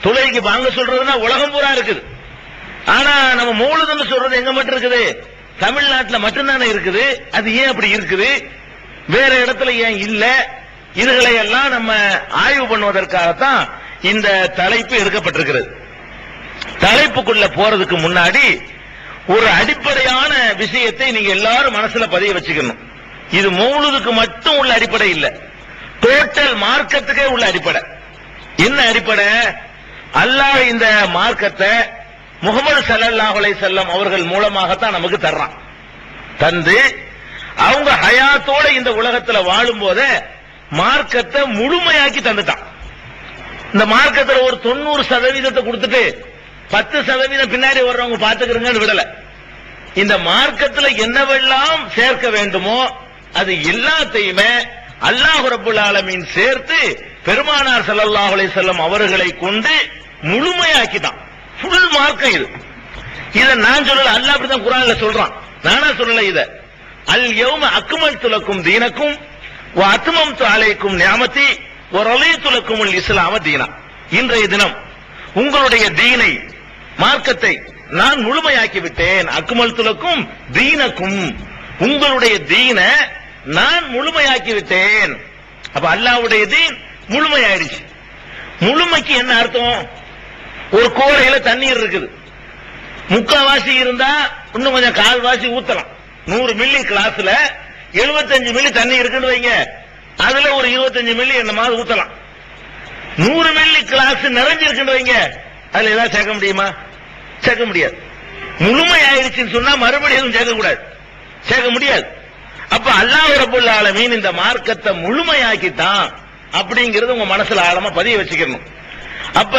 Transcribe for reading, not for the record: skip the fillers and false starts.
தொழுகைக்கு வாங்க சொல்றதுன்னா உலகம் பூரா இருக்குது. ஆனா நம்ம மௌலிதுன்னு சொல்றது எங்க மட்டும் இருக்குது? தமிழ்நாட்டில் மட்டும்தானே இருக்குது. அது ஏன் அப்படி இருக்குது? வேற இடத்துல ஏன் இல்ல? இதுகளை எல்லாம் நம்ம ஆய்வு பண்ணுவதற்காகத்தான் இந்த தலைப்பு எடுக்கப்பட்டிருக்கிறது. தலைப்புக்குள்ள போறதுக்கு முன்னாடி ஒரு அடிப்படையான விஷயத்தை நீங்க எல்லாரும் மனசுல பதிய வச்சுக்கணும். இது மௌலிதுக்கு மட்டும் உள்ள அடிப்படை இல்ல, டோட்டல் மார்க்கத்துக்கே உள்ள அடிப்படை. என்ன அடிப்படை? அல்லாஹ் இந்த மார்க்கத்தை முகமது ஸல்லல்லாஹு அலைஹி வஸல்லம் அவர்கள் மூலமாகத்தான் நமக்கு தர்றான். தந்து அவங்க ஹயாத்தோட இந்த உலகத்துல வாழும் போதே மார்க்கத்தை முழுமையாக்கி தந்துட்டான். இந்த மார்க்கத்துல ஒரு 90% கொடுத்துட்டு 10% பின்னாடி வர்றவங்க பாத்துக்கிறங்கன்னு விடல. இந்த மார்க்கத்துல என்னவெல்லாம் சேர்க்க வேண்டுமோ அது எல்லாத்தையுமே அல்லாஹ் ரப்பல் ஆலமீன் சேர்த்து பெருமானார் ஸல்லல்லாஹு அலைஹி வஸல்லம் அவர்களை கொண்டு முழுமையாக்கிட்டான். ஃபுல் மார்க்கம் இது. இத நான் சொல்லல, அல்லாஹ் அப்படிதான் குர்ஆன்ல சொல்றான். நானா சொல்லல இத. அல் யௌம அக்மல்து லக்கும் தீனக்கும் வ அத்மம்து அலைக்கும் நிஅமதி வ ரலீது லக்குமுல் இஸ்லாம தீனா. இன்றைய தினம் உங்களுடைய தீனை, மார்க்கத்தை நான் முழுமையாக்கி விட்டேன். அக்மல்து லக்கும் தீனக்கும், உங்களுடைய தீன நான் முழுமையாக்கி விட்டேன். அப்ப அல்லாஹ்வுடைய தீன் முழுமையாயிடுச்சு. முழுமைக்கு என்ன அர்த்தம்? ஒரு கோரையில தண்ணீர் இருக்குது, முக்காவாசி இருந்தா இன்னும் கொஞ்சம் கால்வாசி ஊத்தலாம். 100 மில்லி கிளாஸ்ல 75 மில்லி தண்ணி இருக்குன்னு வைங்க, அதுல ஒரு 25 மில்லி என்னமாவது ஊத்தலாம். 100 மில்லி கிளாஸ் நிறைஞ்சிருக்குன்னு வைங்க, அதுல ஏதாவது சேர்க்க முடியுமா? சேர்க்க முடியாது. முழுமை ஆயிடுச்சுன்னு சொன்னா மறுபடியும் சேர்க்க கூடாது, சேர்க்க முடியாது. அப்ப அல்லாஹ் ரப்பல் ஆலமீன் இந்த மார்க்கத்தை முழுமையாக்கிட்டான் அப்படிங்கறது உங்க மனசுல ஆழமா பதிய வச்சுக்கணும். அப்ப